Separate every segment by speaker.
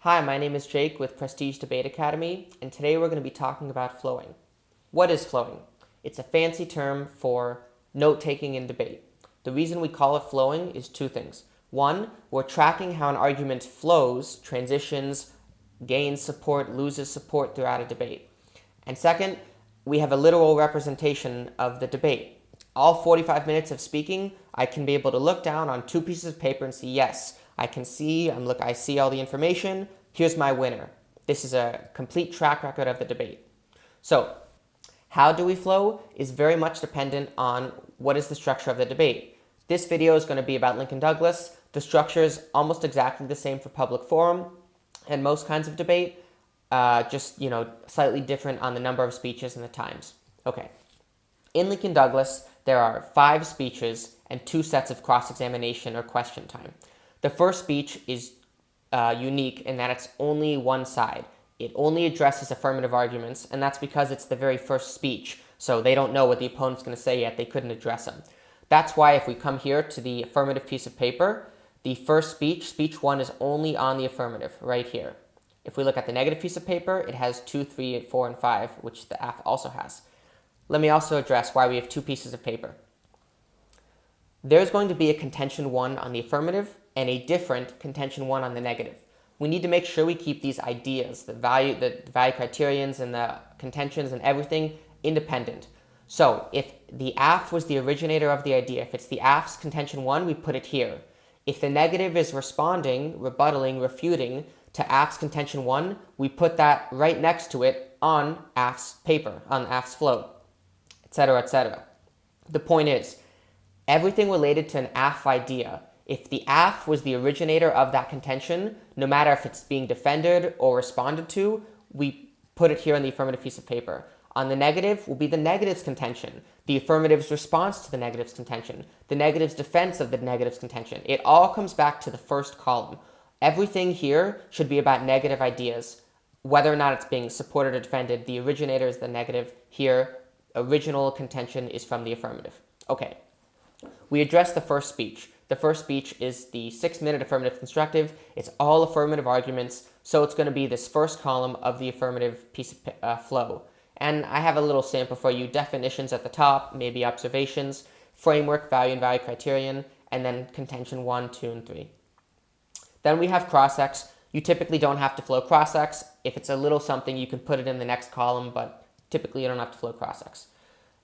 Speaker 1: Hi, my name is Jake with Prestige Debate Academy, and today we're going to be talking about flowing. What is flowing? It's a fancy term for note-taking in debate. The reason we call it flowing is two things. One, we're tracking how an argument flows, transitions, gains support, loses support throughout a debate. And second, we have a literal representation of the debate. All 45 minutes of speaking, I can be able to look down on two pieces of paper and see, yes, I see all the information. Here's my winner. This is a complete track record of the debate. So, how do we flow is very much dependent on what is the structure of the debate. This video is going to be about Lincoln Douglas. The structure is almost exactly the same for public forum and most kinds of debate, just slightly different on the number of speeches and the times. Okay. In Lincoln Douglas, there are 5 speeches and 2 sets of cross-examination or question time. The first speech is unique in that it's only one side. It only addresses affirmative arguments, and that's because it's the very first speech, so they don't know what the opponent's going to say yet. They couldn't address them. That's why if we come here to the affirmative piece of paper, the first speech, speech 1, is only on the affirmative right here. If we look at the negative piece of paper, it has 2, 3, 4, and 5, which the AF also has. Let me also address why we have 2 pieces of paper. There's going to be a contention 1 on the affirmative and a different contention 1 on the negative. We need to make sure we keep these ideas, the value criterions and the contentions and everything independent. So if the AF was the originator of the idea, if it's the AF's contention 1, we put it here. If the negative is responding, rebuttaling, refuting to AF's contention 1, we put that right next to it on AF's paper, on AF's flow, etc., etc. The point is, everything related to an AF idea, if the AF was the originator of that contention, no matter if it's being defended or responded to, we put it here on the affirmative piece of paper. On the negative will be the negative's contention, the affirmative's response to the negative's contention, the negative's defense of the negative's contention. It all comes back to the first column. Everything here should be about negative ideas. Whether or not it's being supported or defended, the originator is the negative. Here, original contention is from the affirmative. Okay. We addressed the first speech. The first speech is the 6-minute affirmative constructive. It's all affirmative arguments, so it's going to be this first column of the affirmative piece of flow. And I have a little sample for you, definitions at the top, maybe observations, framework, value and value criterion, and then contention 1, 2, and 3. Then we have cross-ex. You typically don't have to flow cross-ex. If it's a little something, you can put it in the next column, but typically you don't have to flow cross-ex.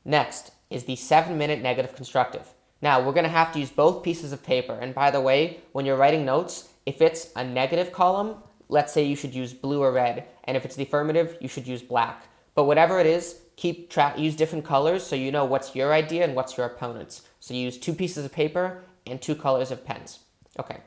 Speaker 1: Next is the 7-minute negative constructive. Now, we're going to have to use both pieces of paper. And by the way, when you're writing notes, if it's a negative column, let's say you should use blue or red. And if it's the affirmative, you should use black. But whatever it is, use different colors so you know what's your idea and what's your opponent's. So you use 2 pieces of paper and 2 colors of pens. Okay,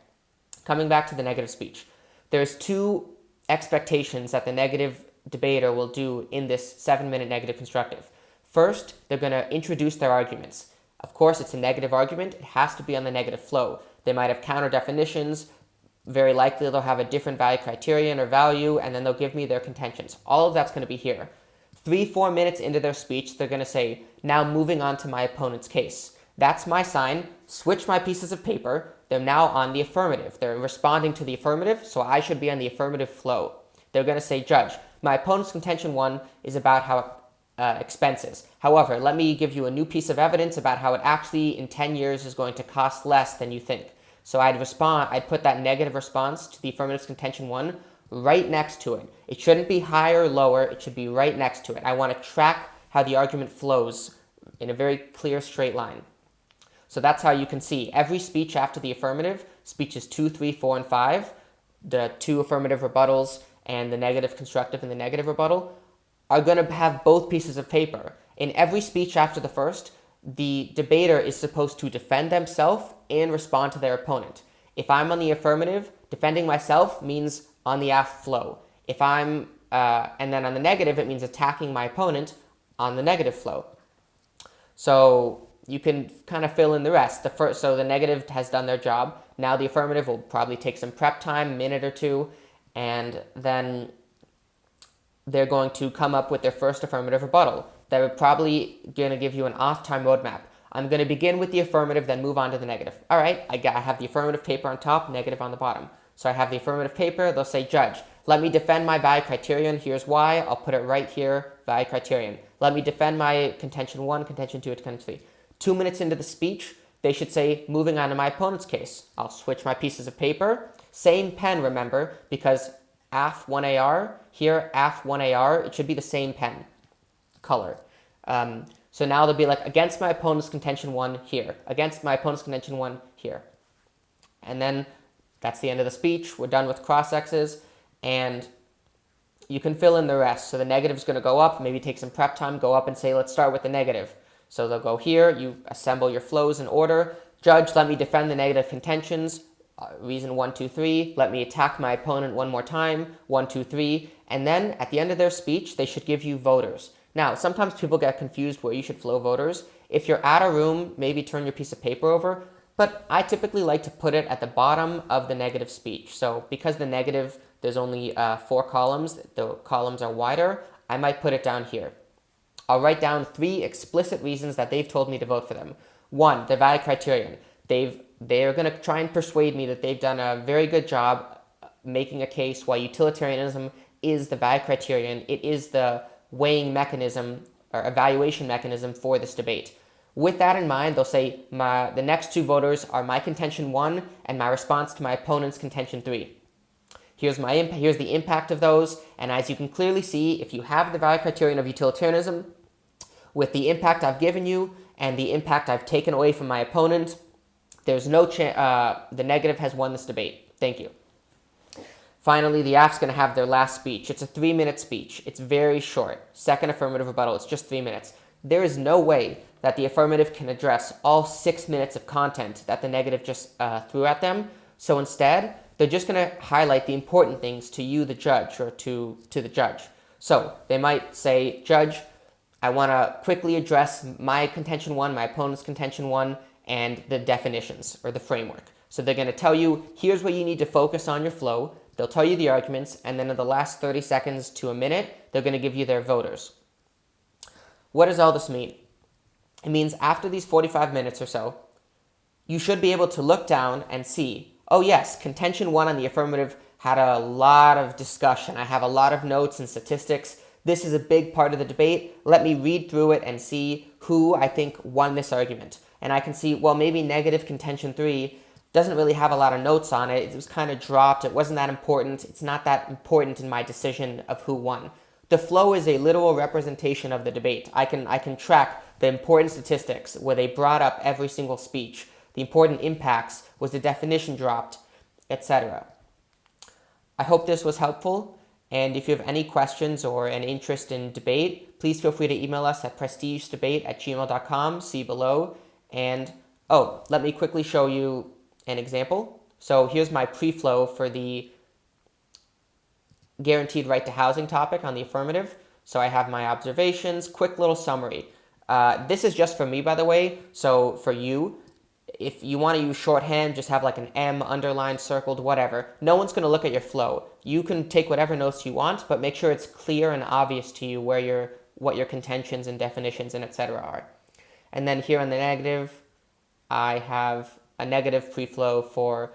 Speaker 1: coming back to the negative speech. There's 2 expectations that the negative debater will do in this 7-minute negative constructive. First, they're going to introduce their arguments. Of course, it's a negative argument. It has to be on the negative flow. They might have counter definitions. Very likely they'll have a different value criterion or value, and then they'll give me their contentions. All of that's going to be here. 3-4 minutes into their speech, they're going to say, now moving on to my opponent's case. That's my sign. Switch my pieces of paper. They're now on the affirmative. They're responding to the affirmative, so I should be on the affirmative flow. They're going to say, Judge, my opponent's contention 1 is about how expenses. However, let me give you a new piece of evidence about how it actually in 10 years is going to cost less than you think. So I'd put that negative response to the affirmative's contention 1 right next to it. It shouldn't be higher or lower, it should be right next to it. I want to track how the argument flows in a very clear straight line. So that's how you can see every speech after the affirmative, speeches 2, 3, 4, and 5, the 2 affirmative rebuttals and the negative constructive and the negative rebuttal, are going to have both pieces of paper. In every speech after the first, the debater is supposed to defend themselves and respond to their opponent. If I'm on the affirmative, defending myself means on the AF flow. If I'm, and then on the negative, it means attacking my opponent on the negative flow. So you can kind of fill in the rest. So the negative has done their job. Now the affirmative will probably take some prep time, a minute or 2, and then they're going to come up with their first affirmative rebuttal. They're probably going to give you an off-time roadmap. I'm going to begin with the affirmative, then move on to the negative. All right, I have the affirmative paper on top, negative on the bottom. So I have the affirmative paper. They'll say, judge, let me defend my value criterion. Here's why. I'll put it right here, value criterion. Let me defend my contention 1, contention 2, contention 3. 2 minutes into the speech, they should say, moving on to my opponent's case. I'll switch my pieces of paper. Same pen, remember, because AF1AR, here AF1AR, it should be the same pen color. So now they'll be like, against my opponent's contention 1 here, against my opponent's contention 1 here. And then that's the end of the speech. We're done with cross-X's, and you can fill in the rest. So the negative is going to go up, maybe take some prep time, go up and say, let's start with the negative. So they'll go here, you assemble your flows in order. Judge, let me defend the negative contentions. Reason 1, 2, 3. Let me attack my opponent one more time. 1, 2, 3. And then at the end of their speech, they should give you voters. Now, sometimes people get confused where you should flow voters. If you're at a room, maybe turn your piece of paper over. But I typically like to put it at the bottom of the negative speech. So because the negative, there's only 4 columns, the columns are wider, I might put it down here. I'll write down 3 explicit reasons that they've told me to vote for them. 1, the value criterion. They're going to try and persuade me that they've done a very good job making a case why utilitarianism is the value criterion. It is the weighing mechanism or evaluation mechanism for this debate. With that in mind, they'll say the next 2 voters are my contention 1 and my response to my opponent's contention 3. Here's the impact of those, and as you can clearly see, if you have the value criterion of utilitarianism with the impact I've given you and the impact I've taken away from my opponent, there's no chance the negative has won this debate. Thank you. Finally, the AF's going to have their last speech. It's a 3-minute speech. It's very short. Second affirmative rebuttal, it's just 3 minutes. There is no way that the affirmative can address all 6 minutes of content that the negative just threw at them. So instead, they're just going to highlight the important things to you, the judge, or to the judge. So they might say, judge, I want to quickly address my contention 1, my opponent's contention 1, and the definitions or the framework. So they're going to tell you, here's where you need to focus on your flow. They'll tell you the arguments, and then in the last 30 seconds to a minute, they're going to give you their voters. What does all this mean? It means after these 45 minutes or so, you should be able to look down and see, oh yes, contention 1 on the affirmative had a lot of discussion. I have a lot of notes and statistics. This is a big part of the debate. Let me read through it and see who I think won this argument. And I can see, well, maybe negative contention 3 doesn't really have a lot of notes on it. It was kind of dropped. It wasn't that important. It's not that important in my decision of who won. The flow is a literal representation of the debate. I can track the important statistics where they brought up every single speech, the important impacts, was the definition dropped, etc. I hope this was helpful, and if you have any questions or an interest in debate, please feel free to email us at prestigedebate@gmail.com, see below. And, let me quickly show you an example. So here's my pre-flow for the guaranteed right to housing topic on the affirmative. So I have my observations, quick little summary. This is just for me, by the way. So for you, if you want to use shorthand, just have like an M underlined, circled, whatever. No one's going to look at your flow. You can take whatever notes you want, but make sure it's clear and obvious to you what your contentions and definitions and etc. are. And then here on the negative, I have a negative pre-flow for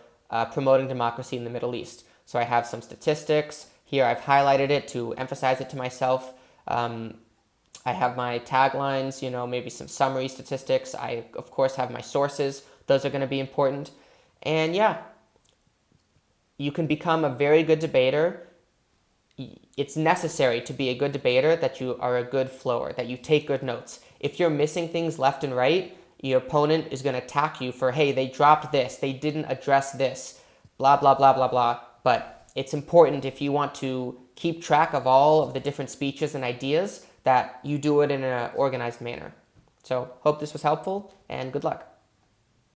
Speaker 1: promoting democracy in the Middle East. So I have some statistics. Here I've highlighted it to emphasize it to myself. I have my taglines, maybe some summary statistics. I, of course, have my sources. Those are going to be important. And yeah, you can become a very good debater. It's necessary to be a good debater that you are a good flower, that you take good notes. If you're missing things left and right, your opponent is going to attack you for, hey, they dropped this, they didn't address this, blah, blah, blah, blah, blah. But it's important if you want to keep track of all of the different speeches and ideas that you do it in an organized manner. So hope this was helpful, and good luck.